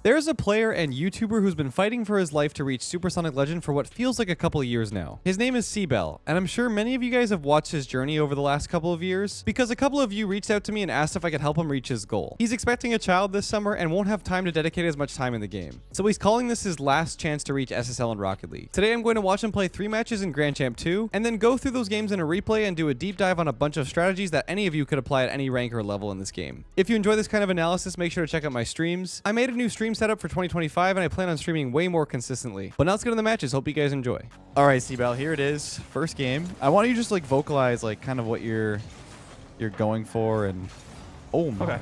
There's a player and YouTuber who's been fighting for his life to reach Supersonic Legend for what feels like a couple of years now. His name is Seabell, and I'm sure many of you guys have watched his journey over the last couple of years, because a couple of you reached out to me and asked if I could help him reach his goal. He's expecting a child this summer and won't have time to dedicate as much time in the game. So he's calling this his last chance to reach SSL and Rocket League. Today I'm going to watch him play 3 matches in Grand Champ 2, and then go through those games in a replay and do a deep dive on a bunch of strategies that any of you could apply at any rank or level in this game. If you enjoy this kind of analysis, make sure to check out my streams. I made a new stream setup for 2025 and I plan on streaming way more consistently. But now let's get to the matches. Hope you guys enjoy. All right, Seabell, here it is. First game. I want you to just like vocalize like kind of what you're going for and oh my. Okay.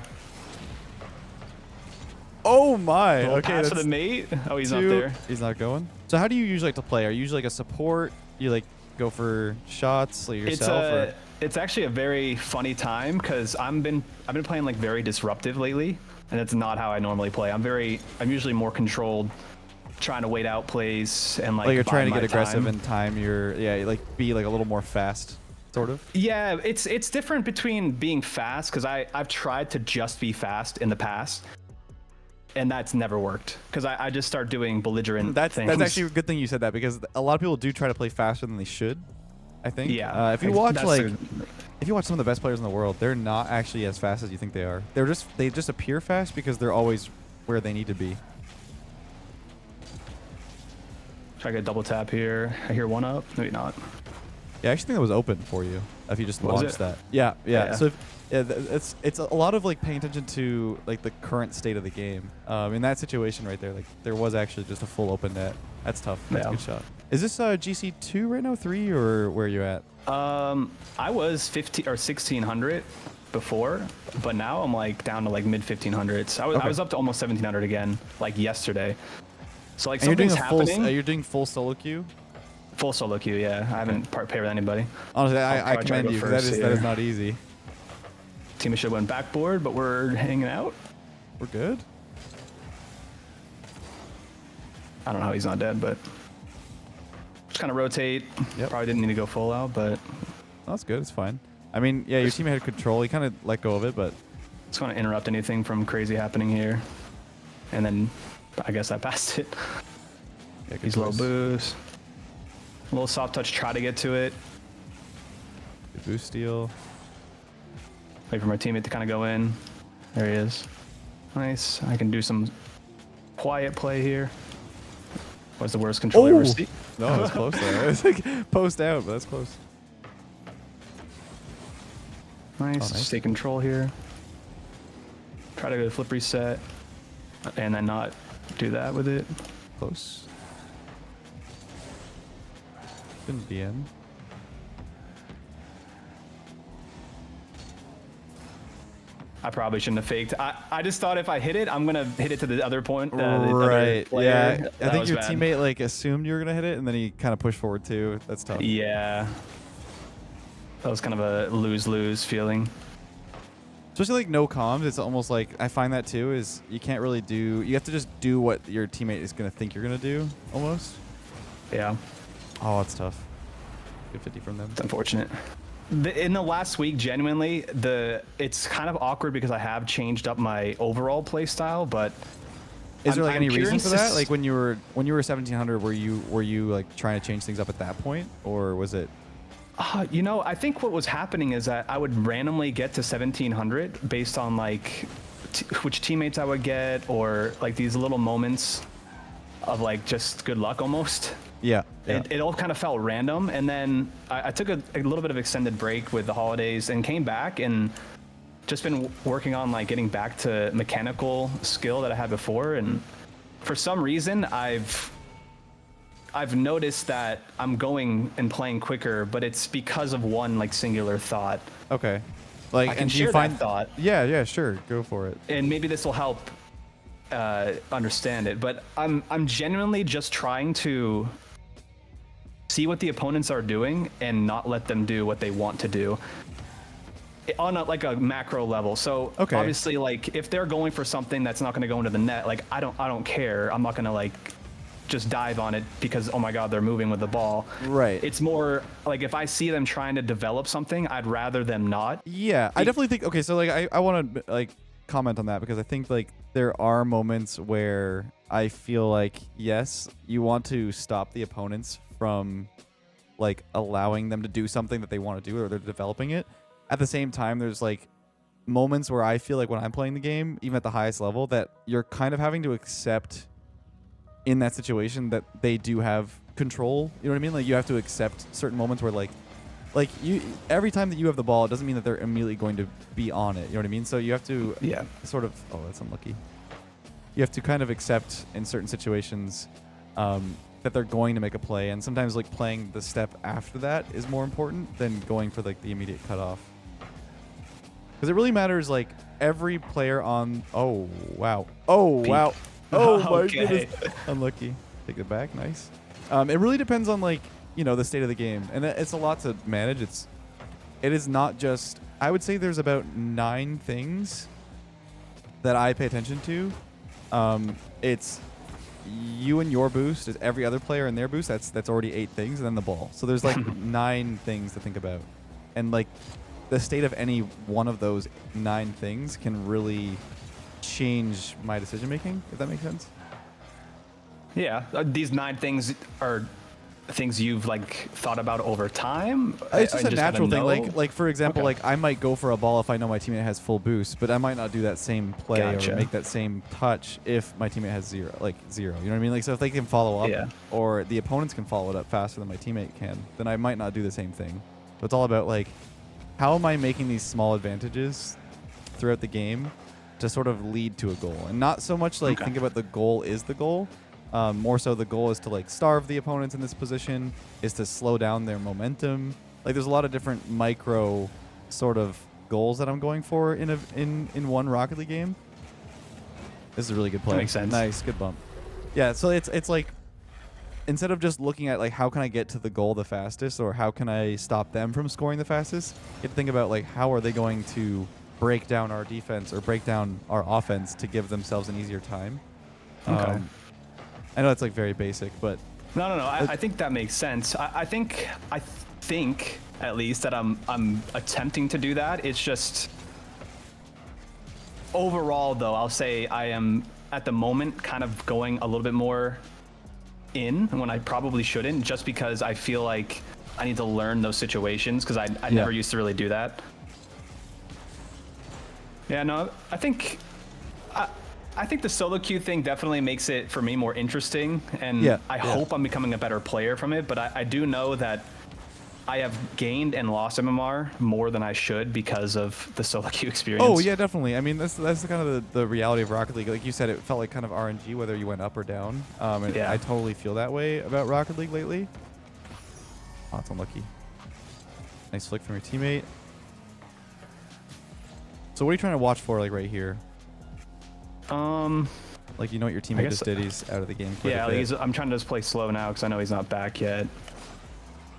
Oh my. Okay, pass that's to the mate. Oh, he's not 2. there. He's not going. So how do you usually like to play? Are you usually like a support? You like go for shots like yourself? It's actually a very funny time because I've been playing like very disruptive lately. And that's not how I normally play. I'm usually more controlled, trying to wait out plays and like you're trying to get aggressive time. and time your be like a little more fast, sort of. Yeah, it's different between being fast because I've tried to just be fast in the past, and that's never worked because I just start doing belligerent things. That's actually a good thing you said that because a lot of people do try to play faster than they should, I think. Yeah. If you watch if you watch some of the best players in the world, they're not actually as fast as you think they are. They just appear fast because they're always where they need to be. Try to get a double tap here. I hear one up. Maybe not. Yeah, I actually think that was open for you if you just launched that. Yeah. So it's a lot of like paying attention to like the current state of the game. In that situation right there, like there was actually just a full open net. That's tough. That's a good shot. Is this GC2 right now, 3, or where are you at? I was 15 or 1600 before, but now I'm like down to like mid 1500s. I was up to almost 1700 again, like yesterday. So like something's happening. You're doing full solo queue? Full solo queue, yeah. I haven't paired with anybody. Honestly, I commend you because that is not easy. Team should have went backboard, but we're hanging out. We're good. I don't know how he's not dead, but just kind of rotate. Yep. Probably didn't need to go full out, but that's good. It's fine. I mean, yeah, your teammate had control. He kind of let go of it, but it's going to interrupt anything from crazy happening here. And then I guess I passed it. Yeah, he's low boost. A little soft touch, try to get to it. Good boost steal. Wait for my teammate to kind of go in. There he is. Nice. I can do some quiet play here. What's the worst control ever seen? No, that's close there. It's like post out, but that's close. Nice. Stay control here. Try to go to flip reset. And then not do that with it. Close. Shouldn't be in. I probably shouldn't have faked. I just thought if I hit it, I'm gonna hit it to the other point. Right. Yeah. I think your bad. teammate like assumed you were gonna hit it, and then he kind of pushed forward too. That's tough. Yeah. That was kind of a lose-lose feeling. Especially like no comms, it's almost like I find that too. Is you can't really do. You have to just do what your teammate is gonna think you're gonna do, almost. Yeah. Oh, it's tough. Good 50 from them. It's unfortunate. In the last week, genuinely, it's kind of awkward because I have changed up my overall play style, but is there like any reason for that? Like when you were 1700, were you like trying to change things up at that point, or was it? You know, I think what was happening is that I would randomly get to 1700 based on like which teammates I would get, or like these little moments of like just good luck almost. Yeah. It all kind of felt random, and then I took a little bit of extended break with the holidays and came back and just been working on like getting back to mechanical skill that I had before, and for some reason I've noticed that I'm going and playing quicker, but it's because of one like singular thought. Okay. Like, I can and share you find that thought. Yeah, sure, go for it. And maybe this will help understand it, but I'm genuinely just trying to see what the opponents are doing and not let them do what they want to do on like a macro level. So obviously, like if they're going for something that's not going to go into the net, like I don't care. I'm not going to like just dive on it because oh my god, they're moving with the ball. Right. It's more like if I see them trying to develop something, I'd rather them not. Yeah, I definitely think. Okay, so like I want to like comment on that because I think like there are moments where I feel like, yes, you want to stop the opponents from like allowing them to do something that they want to do, or they're developing it. At the same time, there's like moments where I feel like when I'm playing the game, even at the highest level, that you're kind of having to accept in that situation that they do have control. You know what I mean? Like you have to accept certain moments where like you, every time that you have the ball, it doesn't mean that they're immediately going to be on it. You know what I mean? So you have to sort of, oh, that's unlucky. You have to kind of accept in certain situations that they're going to make a play. And sometimes like playing the step after that is more important than going for like the immediate cutoff. Because it really matters, like every player on, oh, wow. Oh, Peep. wow. Oh my Okay. goodness. Unlucky. Take it back. Nice. It really depends on like, you know, the state of the game. And it's a lot to manage. It is not just, I would say there's about 9 things that I pay attention to. It's you and your boost, is every other player and their boost. That's already 8 things, and then the ball. So there's like 9 things to think about. And like the state of any one of those 9 things can really change my decision making, if that makes sense. Yeah, these 9 things are things you've like thought about over time. It's just a natural thing. know? Like for example, Okay. like I might go for a ball if I know my teammate has full boost, but I might not do that same play Gotcha. or make that same touch if my teammate has zero. You know what I mean? Like so if they can follow up, Yeah. or the opponents can follow it up faster than my teammate can, then I might not do the same thing. So it's all about like, how am I making these small advantages throughout the game to sort of lead to a goal, and not so much like think about the goal is the goal. More so the goal is to like starve the opponents in this position, is to slow down their momentum. Like there's a lot of different micro sort of goals that I'm going for in one Rocket League game. This is a really good play. That makes sense. Nice, good bump. Yeah, so it's like instead of just looking at like how can I get to the goal the fastest, or how can I stop them from scoring the fastest, you have to think about like how are they going to break down our defense or break down our offense to give themselves an easier time. Okay. I know it's like very basic, but No. I think that makes sense. I think at least that I'm attempting to do that. It's just overall though, I'll say I am at the moment kind of going a little bit more in when I probably shouldn't, just because I feel like I need to learn those situations, because I never used to really do that. Yeah, no, I think the solo queue thing definitely makes it for me more interesting, and I hope I'm becoming a better player from it. But I do know that I have gained and lost MMR more than I should because of the solo queue experience. oh yeah, definitely. I mean, that's kind of the reality of Rocket League. Like you said, it felt like kind of RNG whether you went up or down. And Yeah. I totally feel that way about Rocket League lately. Oh, it's unlucky. Nice flick from your teammate. So what are you trying to watch for, like right here? Like you know what your teammate just did. He's out of the game. Yeah, I'm trying to just play slow now because I know he's not back yet.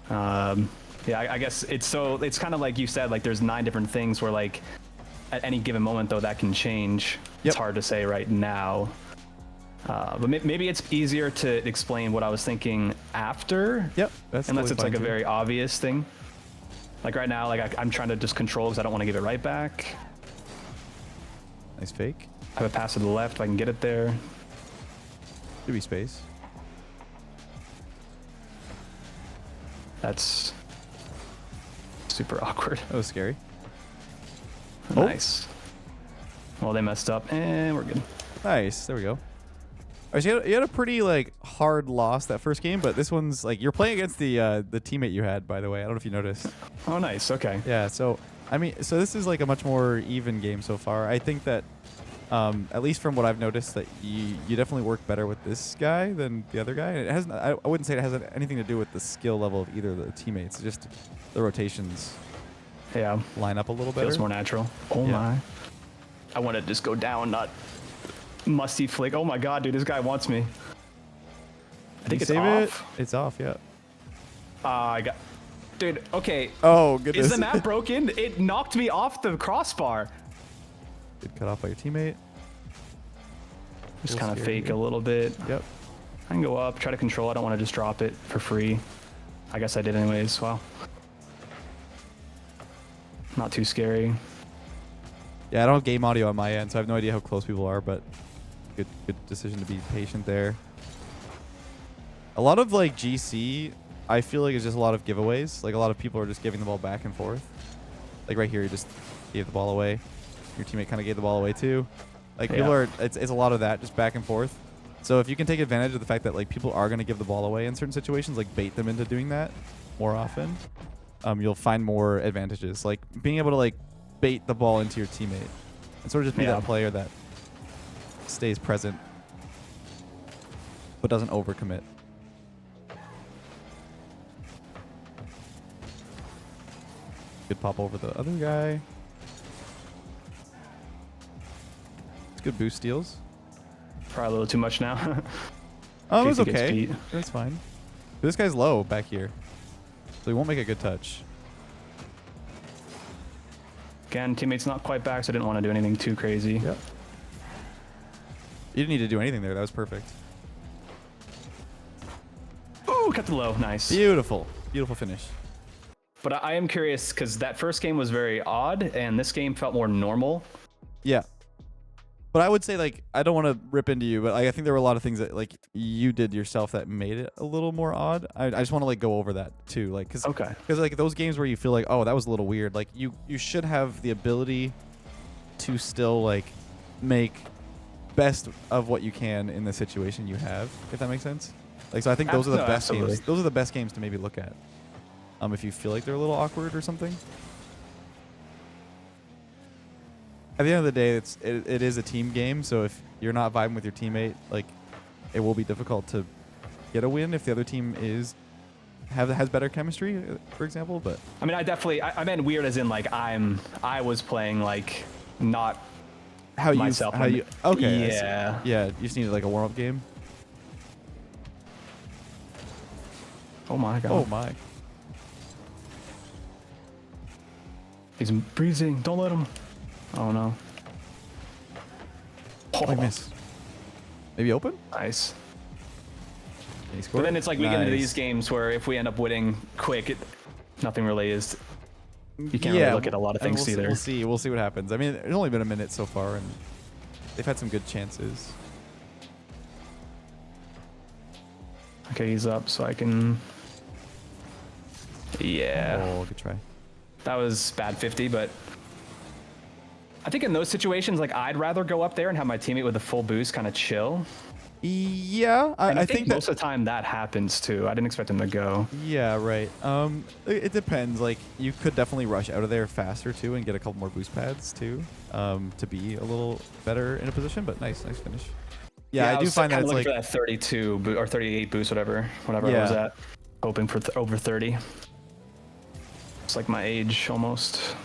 Yeah, I guess it's kind of like you said, like there's 9 different things where like at any given moment though that can change. It's hard to say right now. But maybe it's easier to explain what I was thinking after. Yep. That's unless totally it's like fine a too. very obvious thing. Like right now, like I'm trying to just control because I don't want to give it right back. Nice fake. I have a pass to the left if I can get it there. Should be space. That's super awkward. That was scary. Oh. Nice. Well, they messed up, and we're good. Nice. There we go. All right, so you had a pretty like hard loss that first game, but this one's like you're playing against the teammate you had, by the way. I don't know if you noticed. Oh, nice. Okay. Yeah. So I mean, so this is like a much more even game so far. I think that at least from what I've noticed, that you definitely work better with this guy than the other guy. And it hasn't. I wouldn't say it has anything to do with the skill level of either of the teammates. It's just the rotations line up a little better. Feels more natural. Oh my. I want to just go down, not musty flick. Oh my god, dude, this guy wants me. I think it's off. It's off, yeah. I got... Dude, okay. Oh, goodness. Is the map broken? It knocked me off the crossbar. Good cut off by your teammate. Just kind of fake a little bit. Yep. I can go up, try to control. I don't want to just drop it for free. I guess I did anyways. Wow. Not too scary. Yeah, I don't have game audio on my end, so I have no idea how close people are, but good decision to be patient there. A lot of like GC, I feel like it's just a lot of giveaways. Like a lot of people are just giving the ball back and forth. Like right here, you just gave the ball away. Your teammate kind of gave the ball away too. Like people are, it's a lot of that, just back and forth. So if you can take advantage of the fact that like people are going to give the ball away in certain situations, like bait them into doing that more often, you'll find more advantages. Like being able to like bait the ball into your teammate and sort of just be that player that stays present but doesn't overcommit. Good pop over the other guy. It's good boost steals. Probably a little too much now. Oh, it was okay. That's fine. This guy's low back here, so he won't make a good touch. Again, teammate's not quite back, so I didn't want to do anything too crazy. Yep. You didn't need to do anything there. That was perfect. Ooh, cut the low. Nice. Beautiful. Beautiful finish. But I am curious because that first game was very odd, and this game felt more normal. Yeah. But I would say, like, I don't want to rip into you, but I think there were a lot of things that, like, you did yourself that made it a little more odd. I just want to, like, go over that, too. Like, because, like, those games where you feel like, oh, that was a little weird, like, you should have the ability to still, like, make best of what you can in the situation you have, if that makes sense. Like, so I think those are the best games. Those are the best games to maybe look at. If you feel like they're a little awkward or something. At the end of the day, it is a team game, so if you're not vibing with your teammate, like, it will be difficult to get a win if the other team has better chemistry, for example. But I mean, I meant weird as in like I was playing like not how myself. Okay. Yeah. Yeah. You just needed like a warm up game. Oh my god. Oh my. He's breezing. Don't let him. Oh no. Oh, I missed. Maybe open? Nice. But then it's like we get into these games where if we end up winning quick, nothing really is. You can't really look at a lot of things either. We'll see what happens. I mean, it's only been a minute so far, and they've had some good chances. Okay, he's up, so I can. Yeah. Oh, good try. That was bad 50, but I think in those situations, like I'd rather go up there and have my teammate with a full boost kind of chill. Yeah, I think most of the time that happens too. I didn't expect him to go. Yeah, right. It depends. Like you could definitely rush out of there faster too and get a couple more boost pads too, to be a little better in a position. But nice finish. Yeah, I do find that it's like for that 32 or 38 boost, whatever I was at, hoping for over 30. It's like my age almost.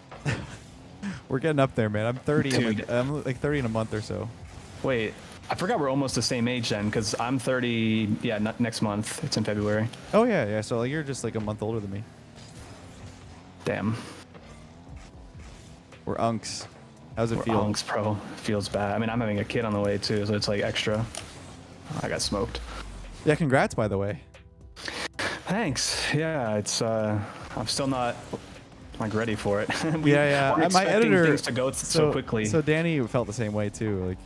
We're getting up there, man. I'm 30. I'm like 30 in a month or so. Wait, I forgot we're almost the same age then, because I'm 30. Yeah, next month. It's in February. Oh yeah. So like, you're just like a month older than me. Damn. We're unks. How's it feel? Unks, bro. Feels bad. I mean, I'm having a kid on the way too, so it's like extra. I got smoked. Yeah, congrats, by the way. Thanks. Yeah, it's I'm still not like ready for it. Yeah. My editor things to go so quickly. So Danny felt the same way too. Like,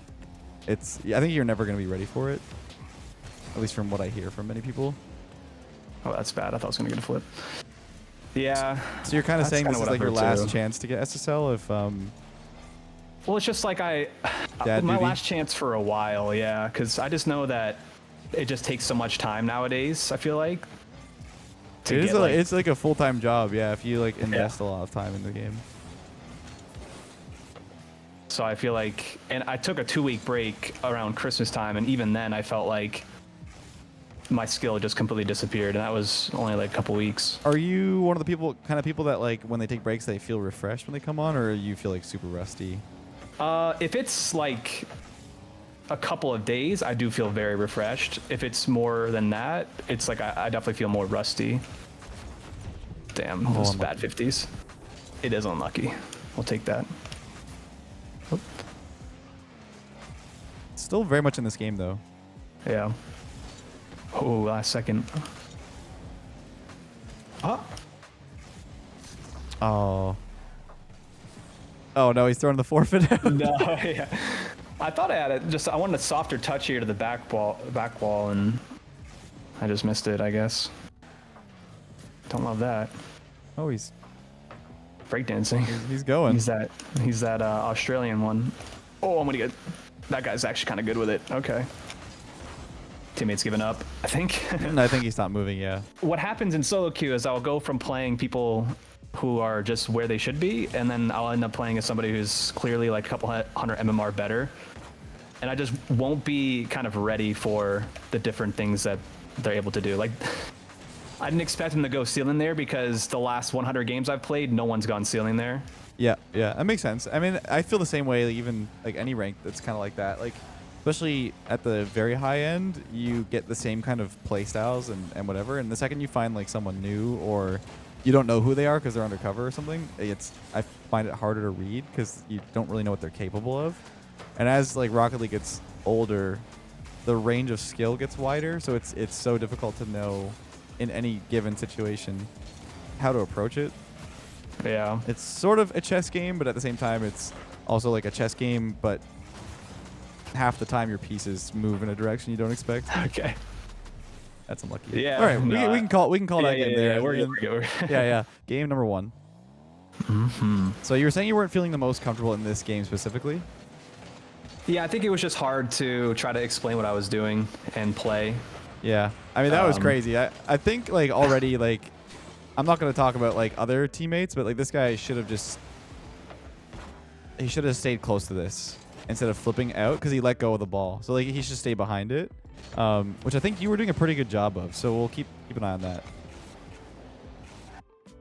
I think you're never gonna be ready for it. At least from what I hear from many people. Oh, that's bad. I thought I was gonna get a flip. Yeah. So you're kind of saying this is like your last chance to get SSL if Well, it's just like my last chance for a while, yeah, because I just know that it just takes so much time nowadays. I feel like. It's like a full-time job, yeah. If you like invest a lot of time in the game. So I feel like, and I took a 2-week break around Christmas time, and even then I felt like my skill just completely disappeared, and that was only like a couple weeks. Are you one of the kind of people that like when they take breaks they feel refreshed when they come on, or you feel like super rusty? If it's like a couple of days, I do feel very refreshed. If it's more than that, it's like I definitely feel more rusty. Damn, those bad 50s. It is unlucky. We'll take that. Oh. Still very much in this game though. Yeah. Oh, last second. Oh. Oh no, he's throwing the forfeit out. No, yeah. I thought I had it. I wanted a softer touch here to the back wall, and I just missed it, I guess. Don't love that. Oh, he's Breakdancing. he's going. He's that Australian one. Oh, I'm gonna get. That guy's actually kind of good with it. Okay. Teammates giving up, I think. I think he stopped moving. Yeah. What happens in solo queue is I'll go from playing people who are just where they should be, and then I'll end up playing as somebody who's clearly like a couple hundred MMR better, and I just won't be kind of ready for the different things that they're able to do. Like, I didn't expect them to go ceiling there because the last 100 games I've played, no one's gone ceiling there. Yeah, that makes sense. I mean, I feel the same way. Like, even like any rank that's kind of like that. Like, especially at the very high end, you get the same kind of play styles and whatever. And the second you find like someone new, or you don't know who they are because they're undercover or something, I find it harder to read because you don't really know what they're capable of. And as like Rocket League gets older, the range of skill gets wider, so it's so difficult to know in any given situation how to approach it. Yeah. It's sort of a chess game, but at the same time, it's also like a chess game, but half the time your pieces move in a direction you don't expect. Okay. That's unlucky. Yeah. All right, No, we can call that game there. Yeah, we're good. Yeah. Game number 1. Mm-hmm. So you were saying you weren't feeling the most comfortable in this game specifically? Yeah, I think it was just hard to try to explain what I was doing and play. Yeah. I mean, that was crazy. I think like already like I'm not going to talk about like other teammates, but like this guy should have stayed close to this instead of flipping out because he let go of the ball. So like he should stay behind it, which I think you were doing a pretty good job of. So we'll keep an eye on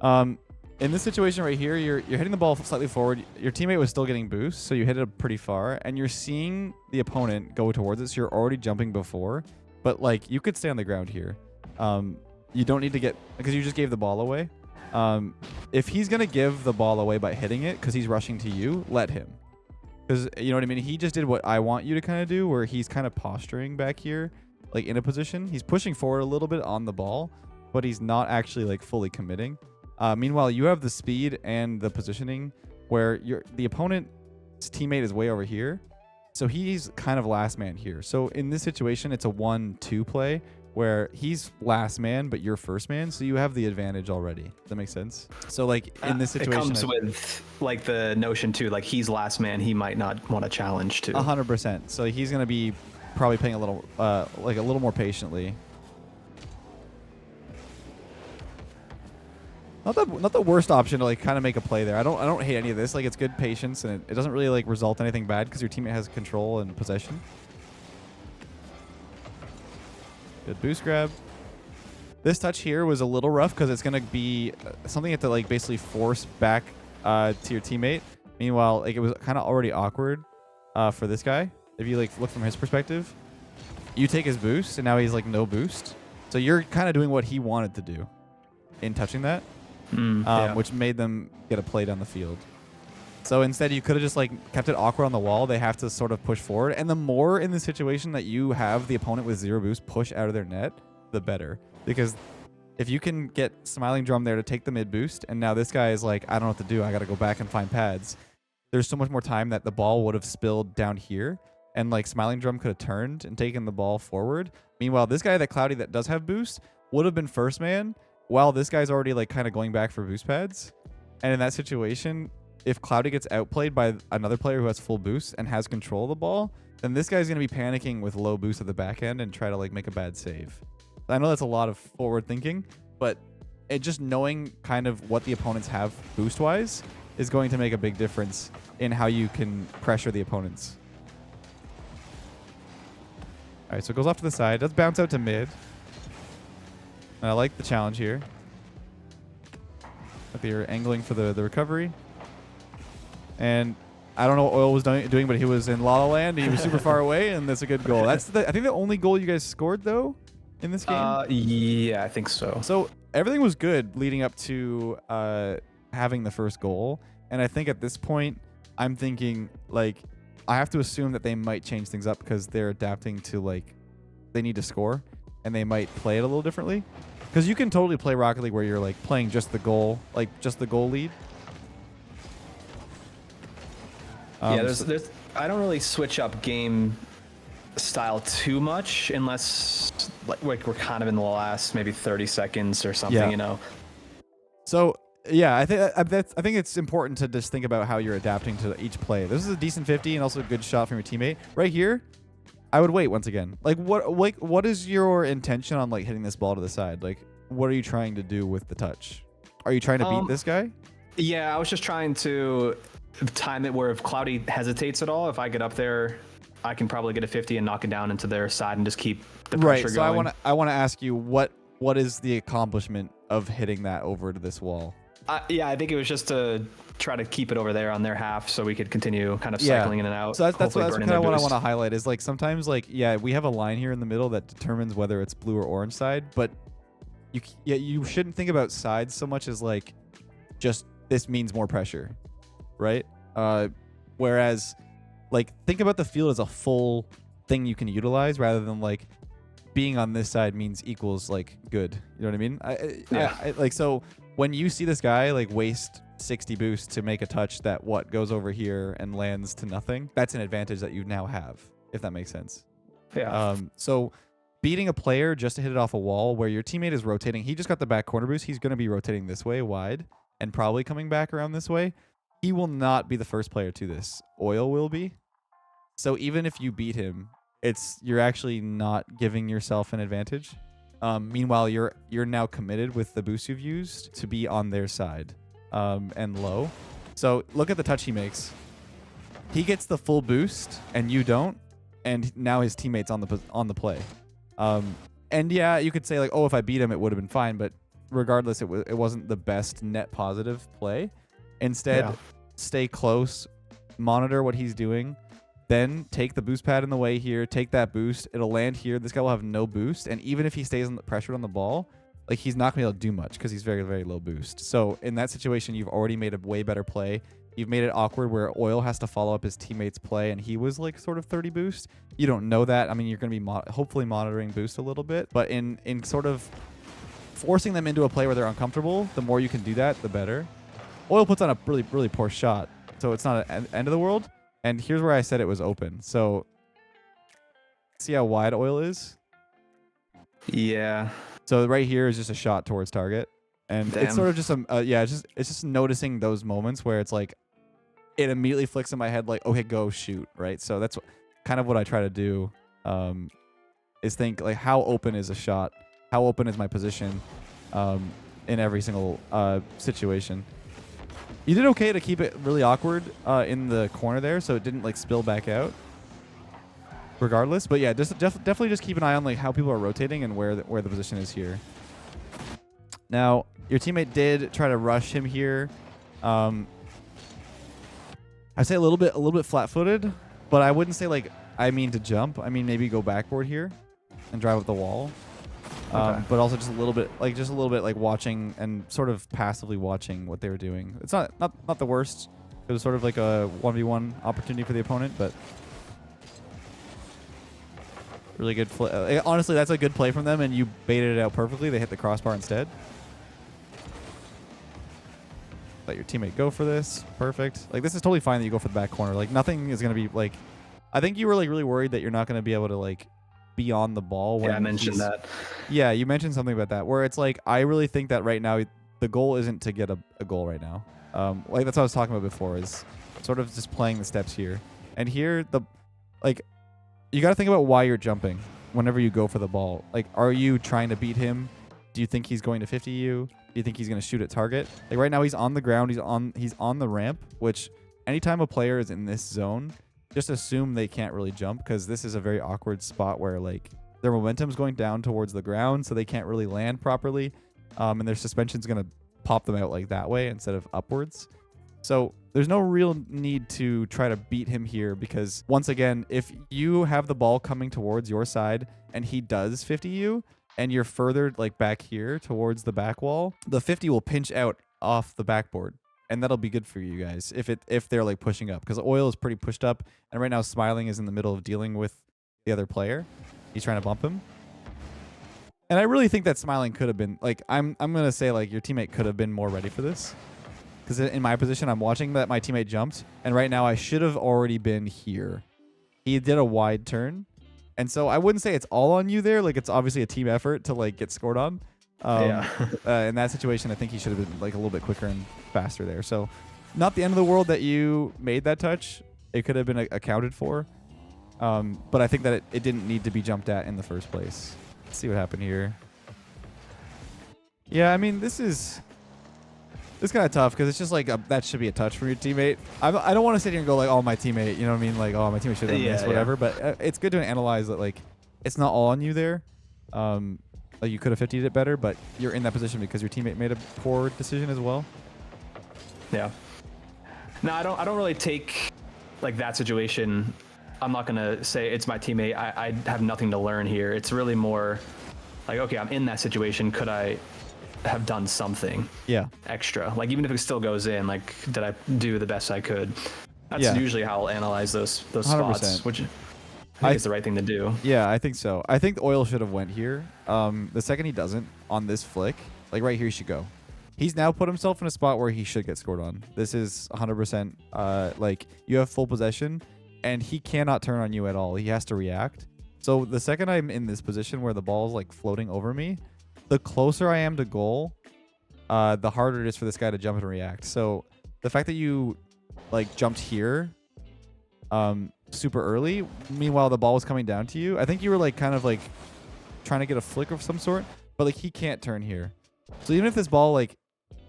that. In this situation right here, you're hitting the ball slightly forward. Your teammate was still getting boost, so you hit it pretty far, and you're seeing the opponent go towards it. So you're already jumping before, but like you could stay on the ground here. You don't need to get, because you just gave the ball away. If he's going to give the ball away by hitting it because he's rushing to you, let him. Because, you know what I mean? He just did what I want you to kind of do, where he's kind of posturing back here, like in a position. He's pushing forward a little bit on the ball, but he's not actually like fully committing. Meanwhile, you have the speed and the positioning where the opponent's teammate is way over here. So he's kind of last man here. So in this situation, it's a 1-2 play where he's last man, but you're first man. So you have the advantage already. Does that make sense? So like in this situation, it comes with like the notion too, like he's last man, he might not want to challenge too. 100%. So he's going to be probably playing a little, like a little more patiently. Not the worst option to like kind of make a play there. I don't hate any of this. Like it's good patience and it doesn't really like result in anything bad because your teammate has control and possession. Good boost grab. This touch here was a little rough because it's gonna be something you have to like basically force back to your teammate. Meanwhile, like it was kind of already awkward for this guy. If you like look from his perspective, you take his boost and now he's like no boost. So you're kind of doing what he wanted to do in touching that. Which made them get a play down the field. So instead, you could have just like kept it awkward on the wall. They have to sort of push forward. And the more in the situation that you have the opponent with 0 boost push out of their net, the better. Because if you can get Smiling Drum there to take the mid boost, and now this guy is like, I don't know what to do. I got to go back and find pads. There's so much more time that the ball would have spilled down here. And like Smiling Drum could have turned and taken the ball forward. Meanwhile, this guy, that Cloudy that does have boost, would have been first man. While this guy's already like kind of going back for boost pads. And in that situation, if Cloudy gets outplayed by another player who has full boost and has control of the ball, then this guy's going to be panicking with low boost at the back end and try to like make a bad save. I know that's a lot of forward thinking, but just knowing kind of what the opponents have boost wise is going to make a big difference in how you can pressure the opponents. All right, so it goes off to the side. Does bounce out to mid. And I like the challenge here. They're angling for the recovery. And I don't know what Oil was doing, but he was in La La Land. He was super far away, and that's a good goal. That's I think the only goal you guys scored, though, in this game. Yeah, I think so. So everything was good leading up to having the first goal. And I think at this point, I'm thinking, like, I have to assume that they might change things up because they're adapting to, like, they need to score. And they might play it a little differently. Because you can totally play Rocket League where you're like playing just the goal, like just the goal lead. Yeah, there's I don't really switch up game style too much unless like we're kind of in the last maybe 30 seconds or something, Yeah. you know. So yeah, I think it's important to just think about how you're adapting to each play. This is a decent 50 and also a good shot from your teammate. Right here, I would wait once again. Like what is your intention on like hitting this ball to the side? Like what are you trying to do with the touch? Are you trying to beat this guy? Yeah, I was just trying to time it where if Cloudy hesitates at all, if I get up there, I can probably get a 50 and knock it down into their side and just keep the pressure going. So I want to ask you what is the accomplishment of hitting that over to this wall? Yeah, I think it was just to try to keep it over there on their half so we could continue kind of cycling in and out. So that's kind of what I want to to. highlight is like sometimes like, yeah, we have a line here in the middle that determines whether it's blue or orange side, but you shouldn't think about sides so much as like just this means more pressure, right? Whereas like think about the field as a full thing you can utilize rather than like being on this side means equals like good. You know what I mean? I like so when you see this guy like waste 60 boost to make a touch that goes over here and lands to nothing, that's an advantage that you now have, if that makes sense. Yeah. So beating a player just to hit it off a wall where your teammate is rotating, he just got the back corner boost. He's going to be rotating this way wide and probably coming back around this way. He will not be the first player to this. Oil will be. So even if you beat him, you're actually not giving yourself an advantage. Meanwhile, you're now committed with the boost you've used to be on their side and low. So look at the touch he makes. He gets the full boost and you don't, and now his teammate's on the play. And yeah, you could say like, oh, if I beat him, it would have been fine. But regardless, it wasn't the best net positive play. Instead, stay close, monitor what he's doing. Then take the boost pad in the way here, take that boost. It'll land here. This guy will have no boost. And even if he stays pressured on the ball, like he's not going to be able to do much because he's very, very low boost. So in that situation, you've already made a way better play. You've made it awkward where Oil has to follow up his teammate's play and he was like sort of 30 boost. You don't know that. I mean, you're going to be hopefully monitoring boost a little bit. But in sort of forcing them into a play where they're uncomfortable, the more you can do that, the better. Oil puts on a really, really poor shot. So it's not an end of the world. And here's where I said it was open. So see how wide Oil is? Yeah. So right here is just a shot towards target. And it's sort of just it's just noticing those moments where it's like it immediately flicks in my head like, okay, go shoot, right? So that's kind of what I try to do is think like how open is a shot? How open is my position in every single situation? You did okay to keep it really awkward in the corner there, so it didn't like spill back out. Regardless, but yeah, definitely just keep an eye on like how people are rotating and where the position is here. Now, your teammate did try to rush him here. I'd say a little bit flat-footed, but I wouldn't say like I mean to jump. I mean maybe go backboard here and drive up the wall. Okay. But also just a little bit like watching and sort of passively watching what they were doing. It's not the worst. It was sort of like a 1v1 opportunity for the opponent, but really good. Honestly, that's a good play from them, and you baited it out perfectly. They hit the crossbar instead. Let your teammate go for this. Perfect. Like this is totally fine that you go for the back corner. Like nothing is gonna be like. I think you were like really worried that you're not gonna be able to like be on the ball. When I mentioned that. Yeah, you mentioned something about that where it's like I really think that right now the goal isn't to get a goal right now. Like that's what I was talking about before is sort of just playing the steps here. And here you got to think about why you're jumping whenever you go for the ball. Like, are you trying to beat him? Do you think he's going to 50 you? Do you think he's going to shoot at target? Like right now he's on the ground. He's on the ramp, which anytime a player is in this zone, just assume they can't really jump because this is a very awkward spot where like their momentum's going down towards the ground, so they can't really land properly. And their suspension's going to pop them out like that way instead of upwards. So there's no real need to try to beat him here because once again, if you have the ball coming towards your side and he does 50 you and you're further like back here towards the back wall, the 50 will pinch out off the backboard. And that'll be good for you guys if they're like pushing up because Oil is pretty pushed up. And right now Smiling is in the middle of dealing with the other player. He's trying to bump him. And I really think that Smiling could have been like, I'm going to say like your teammate could have been more ready for this. Because in my position, I'm watching that my teammate jumped, and right now I should have already been here. He did a wide turn, and so I wouldn't say it's all on you there. Like, it's obviously a team effort to like get scored on. In that situation, I think he should have been like a little bit quicker and faster there. So, not the end of the world that you made that touch. It could have been accounted for, but I think that it didn't need to be jumped at in the first place. Let's see what happened here. Yeah, I mean, this is kind of tough because it's just like that should be a touch from your teammate. I don't want to sit here and go like, oh, my teammate, you know what I mean? Like, oh, my teammate should have done this, whatever. But it's good to analyze that, like, it's not all on you there. Like, you could have 50'd it better, but you're in that position because your teammate made a poor decision as well. Yeah. No, I don't really take like that situation. I'm not gonna say it's my teammate. I have nothing to learn here. It's really more like, okay, I'm in that situation. Could I have done something extra? Like, even if it still goes in, like, did I do the best I could? That's usually how I'll analyze those spots, which I think is the right thing to do. Yeah, I think so. I think the oil should have went here. The second he doesn't on this flick, like right here, he should go. He's now put himself in a spot where he should get scored on. This is 100%. Like, you have full possession, and he cannot turn on you at all. He has to react. So the second I'm in this position where the ball's like floating over me, the closer I am to goal, the harder it is for this guy to jump and react. So the fact that you like jumped here super early, meanwhile the ball was coming down to you, I think you were like kind of like trying to get a flick of some sort, but like he can't turn here. So even if this ball like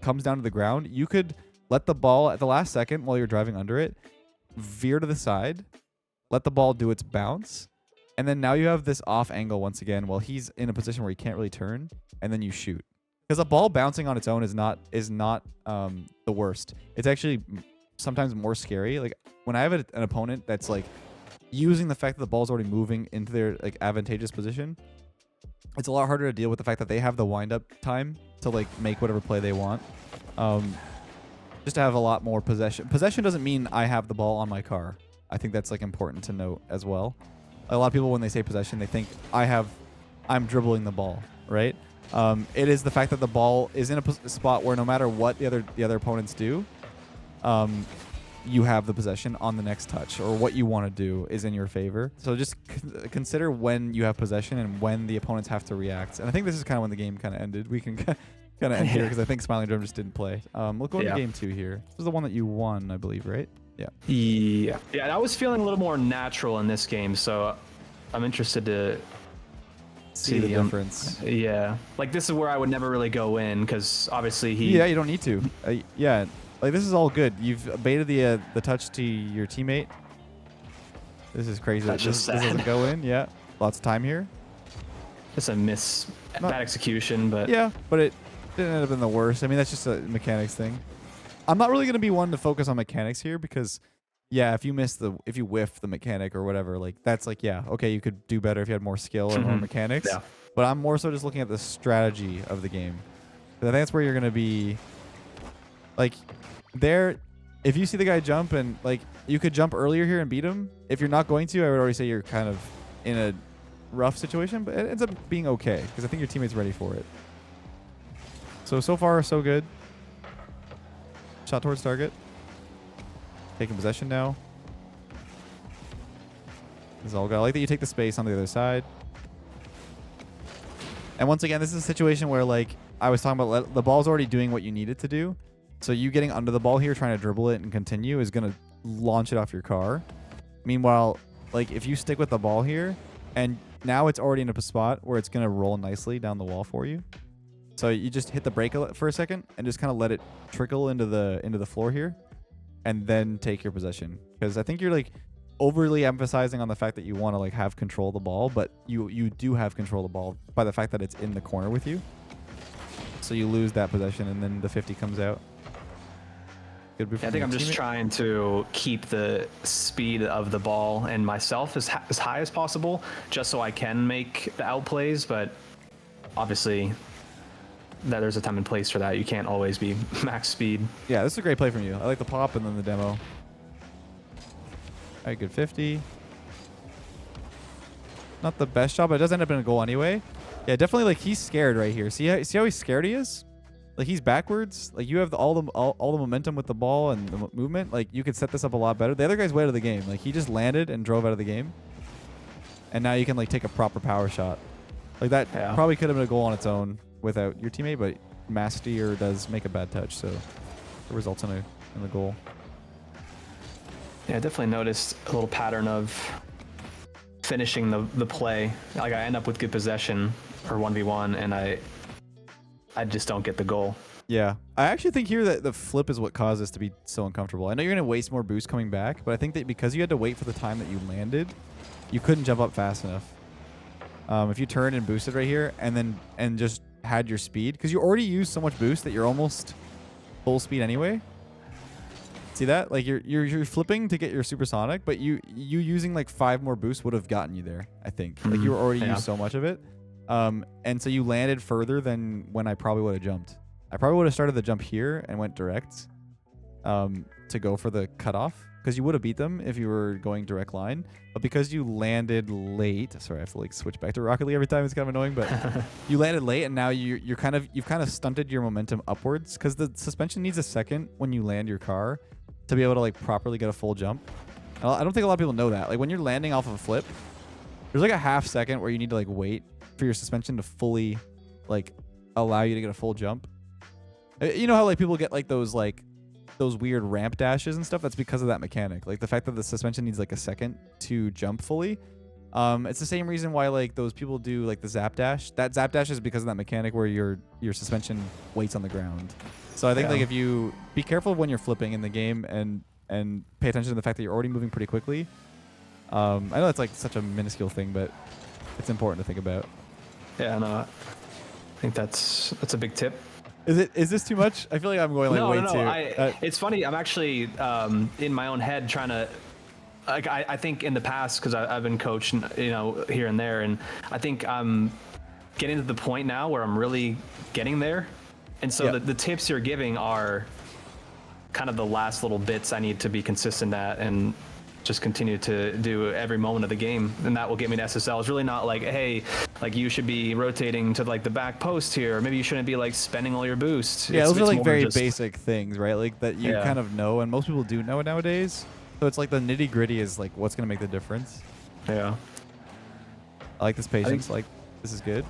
comes down to the ground, you could let the ball at the last second while you're driving under it veer to the side, let the ball do its bounce, and then now you have this off angle once again while he's in a position where he can't really turn, and then you shoot. Because a ball bouncing on its own is not the worst. It's actually sometimes more scary. Like, when I have an opponent that's like using the fact that the ball's already moving into their like advantageous position, it's a lot harder to deal with the fact that they have the wind up time to like make whatever play they want. Just to have a lot more possession. Possession doesn't mean I have the ball on my car. I think that's like important to note as well. A lot of people, when they say possession, they think I'm dribbling the ball, right? It is the fact that the ball is in a spot where no matter what the other opponents do, you have the possession on the next touch, or what you want to do is in your favor. So just consider when you have possession and when the opponents have to react. And I think this is kind of when the game kind of ended. We can kind of end here because I think Smiling Drum just didn't play. We'll go into game 2 here. This was the one that you won, I believe, right? Yeah. I was feeling a little more natural in this game, so I'm interested to see the difference. Like, this is where I would never really go in because obviously you don't need to. Like, this is all good. You've baited the touch to your teammate. This is crazy. This doesn't go in. Yeah, lots of time here. Just a bad execution, but but it didn't end up in the worst. I mean, that's just a mechanics thing. I'm not really gonna be one to focus on mechanics here because, if you whiff the mechanic or whatever, like that's like okay, you could do better if you had more skill or more mechanics. Yeah. But I'm more so just looking at the strategy of the game. I think that's where you're gonna be. Like, there, if you see the guy jump and like you could jump earlier here and beat him. If you're not going to, I would already say you're kind of in a rough situation, but it ends up being okay because I think your teammate's ready for it. So far, so good. Shot towards target. Taking possession now. This is all good. I like that you take the space on the other side. And once again, this is a situation where, like I was talking about, the ball's already doing what you need it to do. So you getting under the ball here, trying to dribble it and continue, is going to launch it off your car. Meanwhile, like if you stick with the ball here, and now it's already in a spot where it's going to roll nicely down the wall for you. So you just hit the brake for a second and just kind of let it trickle into the floor here, and then take your possession. Because I think you're like overly emphasizing on the fact that you want to like have control of the ball, but you do have control of the ball by the fact that it's in the corner with you. So you lose that possession, and then the 50 comes out. I think I'm just trying to keep the speed of the ball and myself as high as possible, just so I can make the outplays. But obviously, there's a time and place for that. You can't always be max speed. Yeah, this is a great play from you. I like the pop and then the demo. All right, good 50. Not the best shot, but it does end up in a goal anyway. Yeah, definitely, like, he's scared right here. See how he's scared he is? like he's backwards. Like you have all the momentum with the ball and the movement. Like you could set this up a lot better. The other guy's way out of the game. Like he just landed and drove out of the game. And now you can like take a proper power shot. Like that probably could have been a goal on its own without your teammate, but Mastier does make a bad touch, so it results in the goal. Yeah, I definitely noticed a little pattern of finishing the play. Like I end up with good possession or 1v1, and I just don't get the goal. Yeah, I actually think here that the flip is what caused this to be so uncomfortable. I know you're going to waste more boost coming back, but I think that because you had to wait for the time that you landed, you couldn't jump up fast enough. If you turned and boosted right here and just had your speed, because you already used so much boost that you're almost full speed anyway. See that? Like you're flipping to get your supersonic, but you using like 5 more boosts would have gotten you there, I think. Like you already used so much of it. And so you landed further than when I probably would have jumped. I probably would have started the jump here and went direct to go for the cutoff, because you would have beat them if you were going direct line. But because you landed late, sorry, I have to like switch back to Rocket League every time. It's kind of annoying, but you landed late, and now you've kind of stunted your momentum upwards, because the suspension needs a second when you land your car to be able to like properly get a full jump. I don't think a lot of people know that. Like when you're landing off of a flip, there's like a half second where you need to like wait for your suspension to fully like allow you to get a full jump. You know how like people get like those weird ramp dashes and stuff? That's because of that mechanic. Like the fact that the suspension needs like a second to jump fully. It's the same reason why like those people do like the zap dash. That zap dash is because of that mechanic where your suspension waits on the ground. So I think like if you be careful when you're flipping in the game and pay attention to the fact that you're already moving pretty quickly. I know it's like such a minuscule thing, but it's important to think about. Yeah, no, I think that's a big tip. Is this too much? I feel like I'm going like way too. It's funny. I'm actually in my own head trying to. Like I think in the past, because I've been coaching, here and there, and I think I'm getting to the point now where I'm really getting there. And so the tips you're giving are kind of the last little bits I need to be consistent at and just continue to do every moment of the game, and that will get me to SSL. It's really not like, hey, like you should be rotating to like the back post here, or maybe you shouldn't be like spending all your boost. Yeah, those are like very basic things, right? Like that you kind of know, and most people do know nowadays. So it's like the nitty gritty is like what's gonna make the difference. Yeah. I like this patience. Like this is good.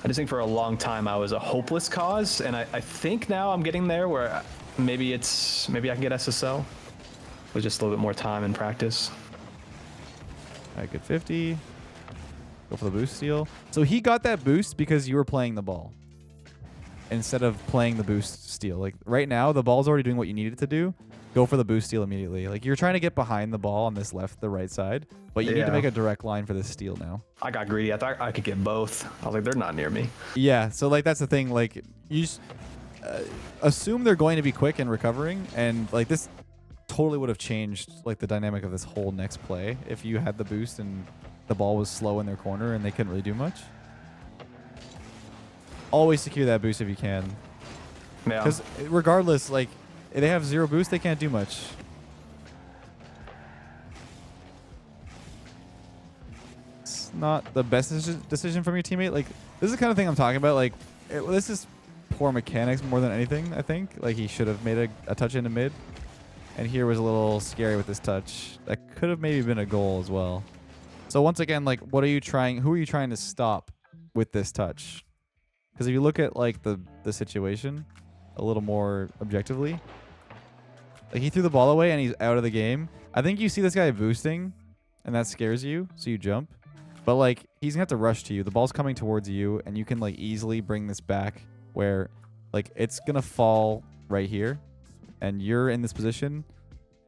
I just think for a long time I was a hopeless cause, and I think now I'm getting there where maybe I can get SSL with just a little bit more time and practice. All right, good 50. Go for the boost steal. So he got that boost because you were playing the ball instead of playing the boost steal. Like right now, the ball's already doing what you need it to do. Go for the boost steal immediately. Like you're trying to get behind the ball on this the right side, but you need to make a direct line for this steal now. I got greedy. I thought I could get both. I was like, they're not near me. Yeah, so like that's the thing. Like you just assume they're going to be quick and recovering, and like this totally would have changed like the dynamic of this whole next play if you had the boost and the ball was slow in their corner and they couldn't really do much. Always secure that boost if you can. Yeah. Because regardless, like if they have 0 boost, they can't do much. It's not the best decision from your teammate. Like this is the kind of thing I'm talking about. Like this is poor mechanics more than anything. I think like he should have made a touch into mid. And here was a little scary with this touch. That could have maybe been a goal as well. So once again, like, who are you trying to stop with this touch? Because if you look at like the situation a little more objectively, like he threw the ball away and he's out of the game. I think you see this guy boosting, and that scares you, so you jump. But like he's gonna have to rush to you. The ball's coming towards you, and you can like easily bring this back where like it's gonna fall right here. And you're in this position,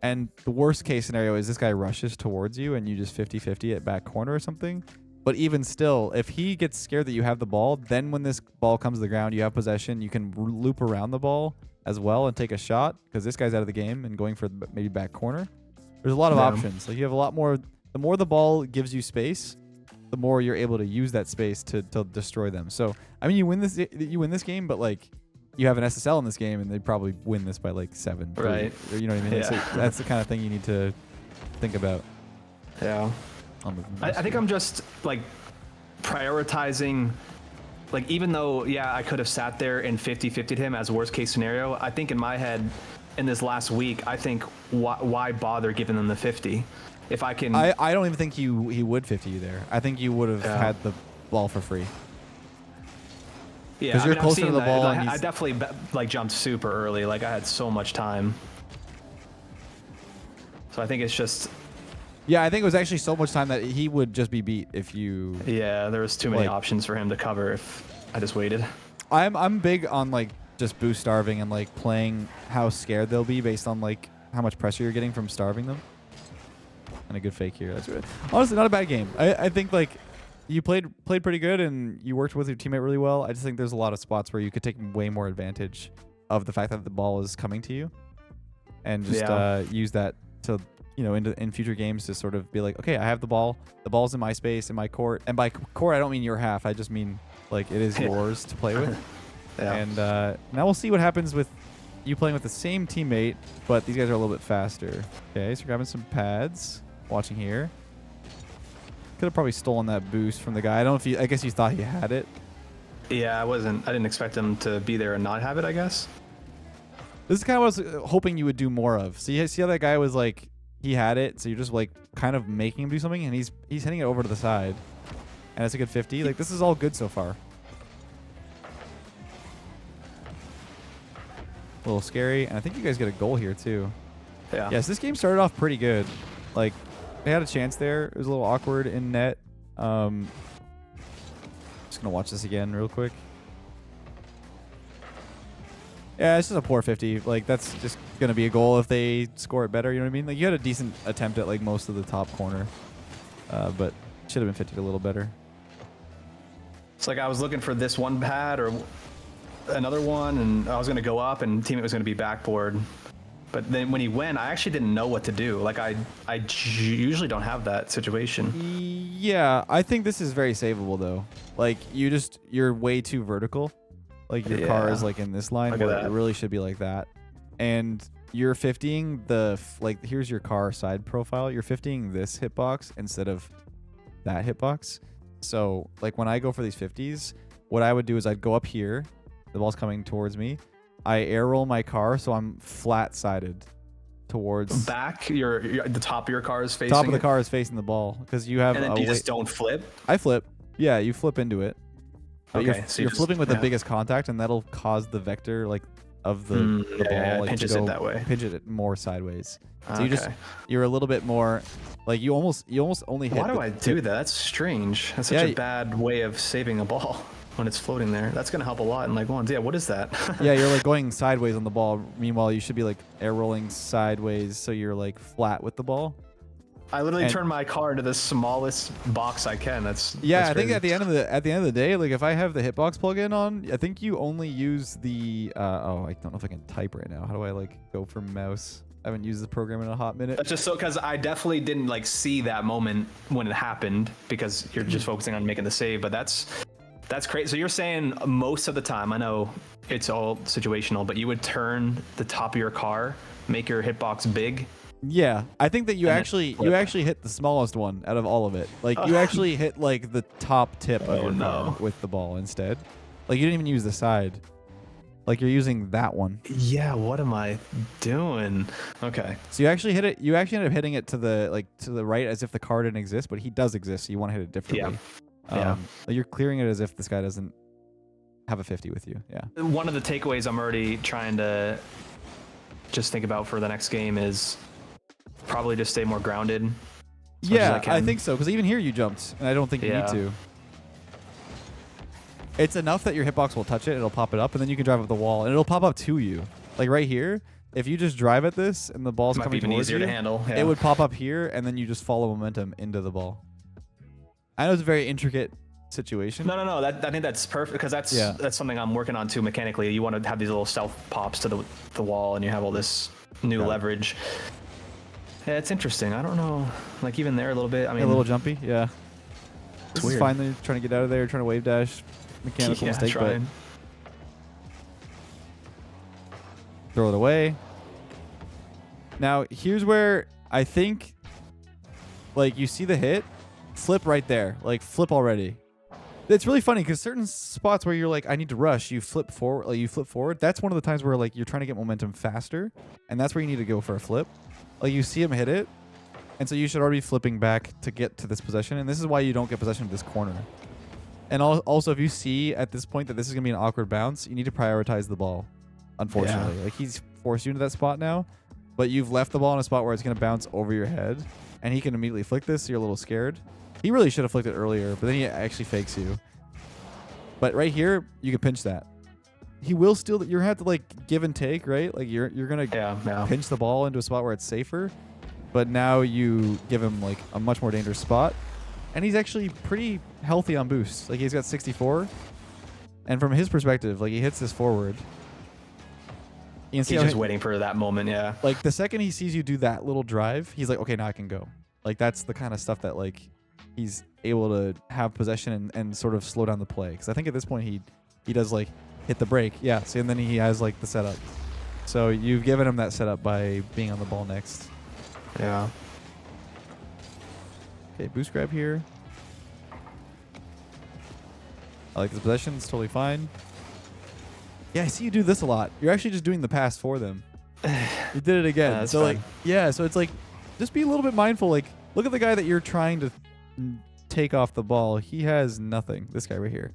and the worst case scenario is this guy rushes towards you and you just 50-50 at back corner or something. But even still, if he gets scared that you have the ball, then when this ball comes to the ground, you have possession, you can loop around the ball as well and take a shot, because this guy's out of the game and going for maybe back corner. There's a lot of options. Like you have a lot more. The more the ball gives you space, the more you're able to use that space to destroy them. So I mean, you win this game, but like you have an SSL in this game, and they'd probably win this by like 7. Right. Or, you know what I mean? Yeah. So that's the kind of thing you need to think about. Yeah. I think I'm just like prioritizing like even though I could have sat there and 50-50'd him as worst case scenario, I think in my head in this last week, I think why bother giving them the 50 if I can. I don't even think he would 50 you there. I think you would have had the ball for free. Yeah, because you're closer to the ball. I definitely like jumped super early. Like I had so much time. So I think it's just. Yeah, I think it was actually so much time that he would just be beat if you. Yeah, there was too many options for him to cover if I just waited. I'm big on like just boost starving and like playing how scared they'll be based on like how much pressure you're getting from starving them. And a good fake here. That's good. Honestly, not a bad game. I think like you played pretty good and you worked with your teammate really well. I just think there's a lot of spots where you could take way more advantage of the fact that the ball is coming to you, and just use that to. In future games to sort of be like, okay, I have the ball. The ball's in my space, in my court. And by court, I don't mean your half. I just mean like it is yours to play with. And now we'll see what happens with you playing with the same teammate, but these guys are a little bit faster. Okay, so grabbing some pads. Watching here. Could have probably stolen that boost from the guy. I guess you thought he had it. Yeah, I didn't expect him to be there and not have it, I guess. This is kind of what I was hoping you would do more of. So you see how that guy was like, he had it, so you're just like kind of making him do something, and he's hitting it over to the side, and it's a good 50. Like this is all good so far. A little scary, and I think you guys get a goal here too. Yeah. Yes, this game started off pretty good. Like they had a chance there. It was a little awkward in net. Just gonna watch this again real quick. Yeah, it's just a poor 50. Like, that's just going to be a goal if they score it better. You know what I mean? Like, you had a decent attempt at, like, most of the top corner. But should have been 50 a little better. It's like I was looking for this one pad or another one, and I was going to go up, and teammate was going to be backboard. But then when he went, I actually didn't know what to do. Like, I usually don't have that situation. Yeah, I think this is very savable, though. Like, you're way too vertical. Like your car is like in this line where it really should be like that. And you're 50ing like here's your car side profile. You're 50ing this hitbox instead of that hitbox. So like when I go for these 50s, what I would do is I'd go up here. The ball's coming towards me. I air roll my car so I'm flat sided towards back. The top of your car is facing. Top of the car is facing the ball because you have. And then you just don't flip. I flip. Yeah, you flip into it. But okay, you're flipping with the biggest contact, and that'll cause the vector like of the ball like pinches to go, it that way. Pinch it more sideways. So you're a little bit more like you almost only hit. Why do I do that? That's strange. That's such a bad way of saving a ball when it's floating there. That's gonna help a lot in like ones. Yeah, what is that? Yeah, you're like going sideways on the ball. Meanwhile, you should be like air rolling sideways, so you're like flat with the ball. I literally turn my car into the smallest box I can. That's I think at the end of the day, like if I have the hitbox plugin on, I think you only use the I don't know if I can type right now. How do I like go from mouse? I haven't used the program in a hot minute. That's just so because I definitely didn't like see that moment when it happened because you're just focusing on making the save. But that's crazy. So you're saying most of the time, I know it's all situational, but you would turn the top of your car, make your hitbox big. Yeah, I think that you actually hit the smallest one out of all of it. Like you actually hit like the top tip of your car with the ball instead. Like you didn't even use the side. Like you're using that one. Yeah, what am I doing? Okay. So you actually hit it. You actually ended up hitting it to the right as if the car didn't exist, but he does exist. So you want to hit it differently. Yeah. Like you're clearing it as if this guy doesn't have a 50 with you. Yeah. One of the takeaways I'm already trying to just think about for the next game is probably just stay more grounded. Yeah, I think so. Because even here you jumped, and I don't think you need to. It's enough that your hitbox will touch it, it'll pop it up, and then you can drive up the wall, and it'll pop up to you. Like right here, if you just drive at this and the ball's coming towards you, to handle. Yeah. It would pop up here, and then you just follow momentum into the ball. I know it's a very intricate situation. No. I think that's perfect because that's something I'm working on too mechanically. You want to have these little stealth pops to the wall, and you have all this new leverage. Yeah, it's interesting. I don't know. Like even there a little bit. I mean, a little jumpy. Yeah. This weird. is finally trying to get out of there, trying to wave dash. Mechanical mistake, but throw it away. Now here's where I think, like you see the hit, flip right there. Like flip already. It's really funny because certain spots where you're like, I need to rush, you flip forward. Like you flip forward. That's one of the times where like you're trying to get momentum faster, and that's where you need to go for a flip. Like you see him hit it, and so you should already be flipping back to get to this possession. And this is why you don't get possession of this corner. And also, if you see at this point that this is gonna be an awkward bounce, you need to prioritize the ball. Unfortunately, like he's forced you into that spot now, but you've left the ball in a spot where it's gonna bounce over your head, and he can immediately flick this. So you're a little scared. He really should have flicked it earlier, but then he actually fakes you. But right here, you can pinch that. He will still. You're gonna have to like give and take, right? Like you're gonna pinch the ball into a spot where it's safer. But now you give him like a much more dangerous spot, and he's actually pretty healthy on boost. Like he's got 64, and from his perspective, like he hits this forward. You can see he's just waiting for that moment. Yeah. Like the second he sees you do that little drive, he's like, okay, now I can go. Like that's the kind of stuff that like. He's able to have possession and sort of slow down the play. Because I think at this point he does like hit the brake. Yeah. See, and then he has like the setup. So you've given him that setup by being on the ball next. Yeah. Okay, boost grab here. I like this possession. It's totally fine. Yeah, I see you do this a lot. You're actually just doing the pass for them. You did it again. That's so fun. like, yeah. So it's like, just be a little bit mindful. Like, look at the guy that you're trying to take off the ball. He has nothing. This guy right here.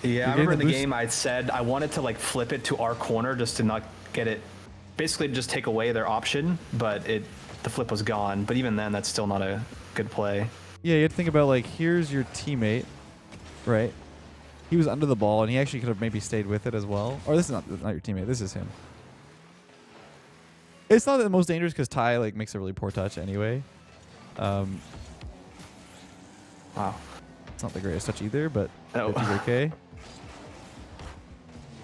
Yeah, I remember in the game I said I wanted to like flip it to our corner just to not get it, basically just take away their option, but the flip was gone. But even then, that's still not a good play. Yeah, you have to think about like, here's your teammate, right? He was under the ball, and he actually could have maybe stayed with it as well. Or this is not your teammate. This is him. It's not the most dangerous because Ty like makes a really poor touch anyway. Wow. It's not the greatest touch either, but it's okay.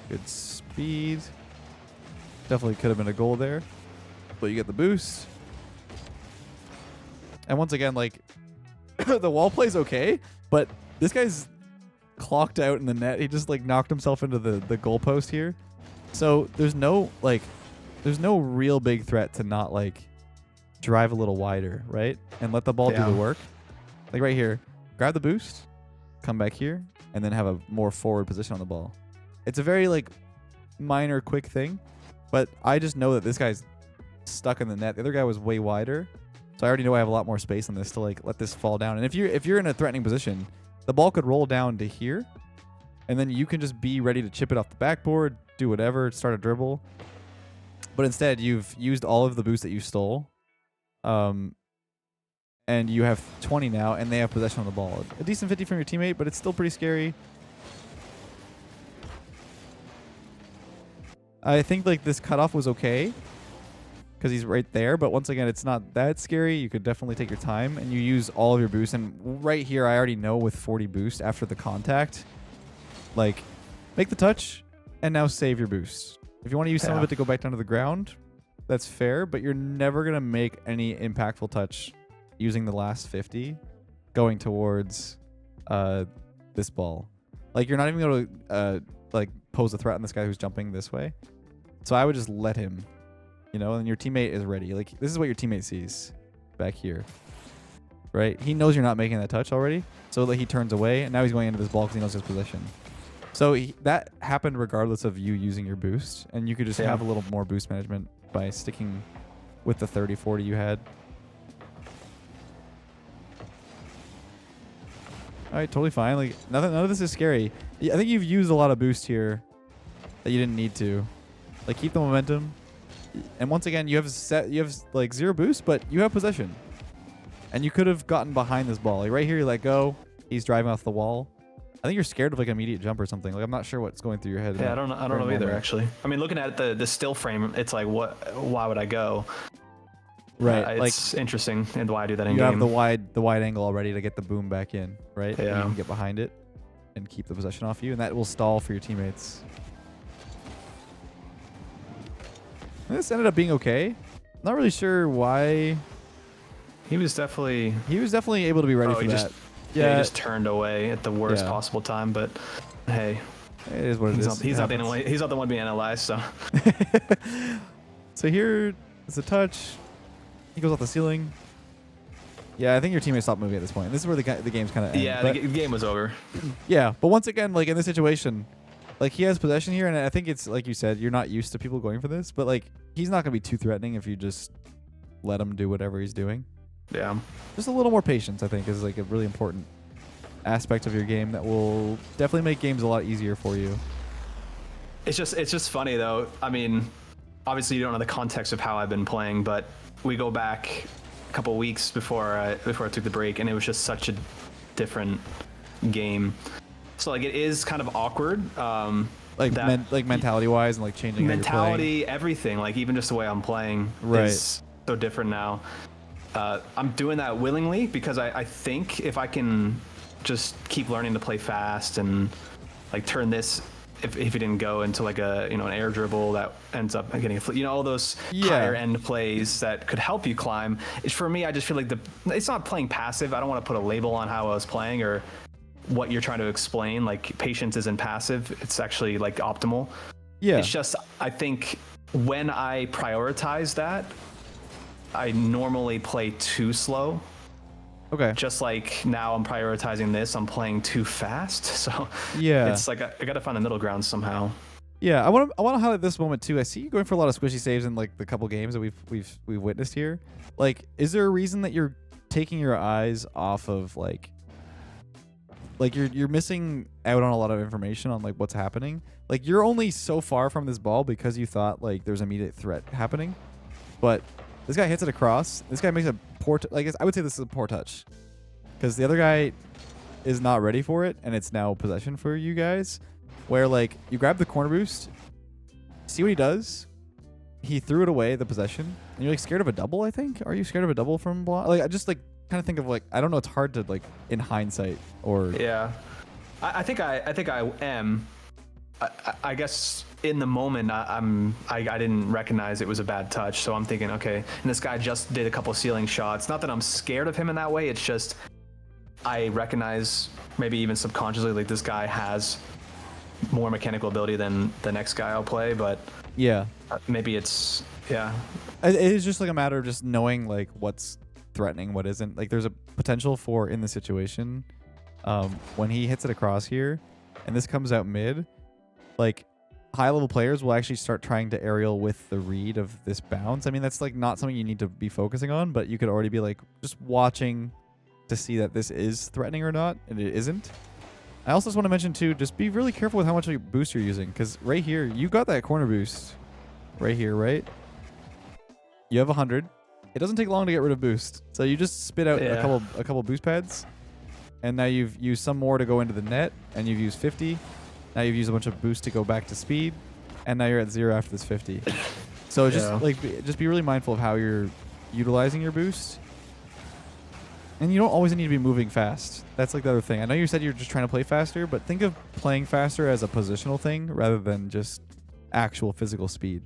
Good speed. Definitely could have been a goal there. But you get the boost. And once again, like, the wall play's okay, but this guy's clocked out in the net. He just, like, knocked himself into the goalpost here. So there's no real big threat to not, like, drive a little wider, right? And let the ball do the work. Like right here. Grab the boost, come back here, and then have a more forward position on the ball. It's a very like minor, quick thing, but I just know that this guy's stuck in the net. The other guy was way wider, so I already know I have a lot more space on this to like let this fall down. And if you're in a threatening position, the ball could roll down to here, and then you can just be ready to chip it off the backboard, do whatever, start a dribble. But instead, you've used all of the boost that you stole. And you have 20 now, and they have possession on the ball. A decent 50 from your teammate, but it's still pretty scary. I think like this cutoff was okay because he's right there. But once again, it's not that scary. You could definitely take your time, and you use all of your boost. And right here, I already know with 40 boost after the contact, like make the touch and now save your boost. If you want to use some of it to go back down to the ground, that's fair, but you're never going to make any impactful touch using the last 50 going towards this ball. Like, you're not even going to like pose a threat on this guy who's jumping this way. So I would just let him, you know, and your teammate is ready. Like, this is what your teammate sees back here, right? He knows you're not making that touch already, so like he turns away, and now he's going into this ball because he knows his position. So that happened regardless of you using your boost, and you could just have a little more boost management by sticking with the 30-40 you had. All right, totally fine. Like none of this is scary. I think you've used a lot of boost here that you didn't need to. Like, keep the momentum. And once again, you have like 0 boost, but you have possession. And you could have gotten behind this ball. Like right here, you let go. He's driving off the wall. I think you're scared of like an immediate jump or something. Like, I'm not sure what's going through your head. Yeah, I don't know either actually. I mean, looking at the still frame, it's like, why would I go? Right, it's interesting, and why I do that in game. You have the wide angle already to get the boom back in, right? Yeah. And you can get behind it and keep the possession off you, and that will stall for your teammates. And this ended up being okay. Not really sure why. He was definitely able to be ready for that. He just turned away at the worst possible time, but hey, it is what it is. He's not the one being analyzed, so. So here is a touch. He goes off the ceiling. Yeah, I think your teammates stopped moving at this point. This is where the game's kind of end. Yeah, But, the game was over. yeah, but once again, like in this situation, like he has possession here, and I think it's like you said, you're not used to people going for this, but like he's not gonna be too threatening if you just let him do whatever he's doing. Yeah. Just a little more patience, I think, is like a really important aspect of your game that will definitely make games a lot easier for you. It's just funny though. I mean, obviously you don't know the context of how I've been playing, but we go back a couple weeks before I took the break, and it was just such a different game. So like it is kind of awkward. Like mentality wise and like changing mentality, everything. Like even just the way I'm playing is so different now. I'm doing that willingly because I think if I can just keep learning to play fast and like turn this, if it didn't go into like a an air dribble that ends up getting a all those higher end plays that could help you climb. For me, I just feel like it's not playing passive. I don't want to put a label on how I was playing or what you're trying to explain. Like patience isn't passive. It's actually like optimal. Yeah. It's just I think when I prioritize that, I normally play too slow. Okay. Just like now I'm prioritizing this, I'm playing too fast. So yeah, it's like I gotta find a middle ground somehow. Yeah, I want to highlight this moment too. I see you going for a lot of squishy saves in like the couple games that we've witnessed here. Like, is there a reason that you're taking your eyes off of like you're missing out on a lot of information on like what's happening? Like you're only so far from this ball because you thought like there's immediate threat happening, but this guy hits it across. This guy makes a poor, I would say this is a poor touch because the other guy is not ready for it, and it's now possession for you guys. Where like you grab the corner boost, see what he does. He threw it away, the possession, and you're like scared of a double. I think. Are you scared of a double from block? Like I just like kind of think of like I don't know. It's hard to like in hindsight or yeah. I think I am. I guess in the moment I didn't recognize it was a bad touch, so I'm thinking okay. And this guy just did a couple ceiling shots. Not that I'm scared of him in that way. It's just I recognize maybe even subconsciously like this guy has more mechanical ability than the next guy I'll play. But yeah, maybe it's yeah. It is just like a matter of just knowing like what's threatening, what isn't. Like there's a potential for in the situation when he hits it across here, and this comes out mid. Like high level players will actually start trying to aerial with the read of this bounce. I mean, that's like not something you need to be focusing on, but you could already be like just watching to see that this is threatening or not, and it isn't. I also just want to mention too, just be really careful with how much boost you're using, because right here, you got that corner boost right here, right? You have 100. It doesn't take long to get rid of boost. So you just spit out a couple boost pads, and now you've used some more to go into the net, and you've used 50. Now you've used a bunch of boost to go back to speed, and now you're at 0 after this 50. So just be really mindful of how you're utilizing your boost. And you don't always need to be moving fast. That's like the other thing. I know you said you're just trying to play faster, but think of playing faster as a positional thing rather than just actual physical speed.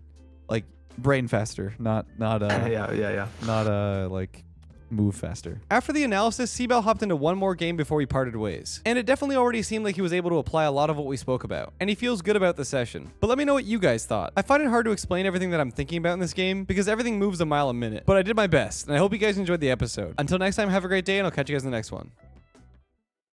Like brain faster, not like move faster. After the analysis, Seabell hopped into one more game before we parted ways. And it definitely already seemed like he was able to apply a lot of what we spoke about. And he feels good about the session. But let me know what you guys thought. I find it hard to explain everything that I'm thinking about in this game because everything moves a mile a minute. But I did my best, and I hope you guys enjoyed the episode. Until next time, have a great day, and I'll catch you guys in the next one.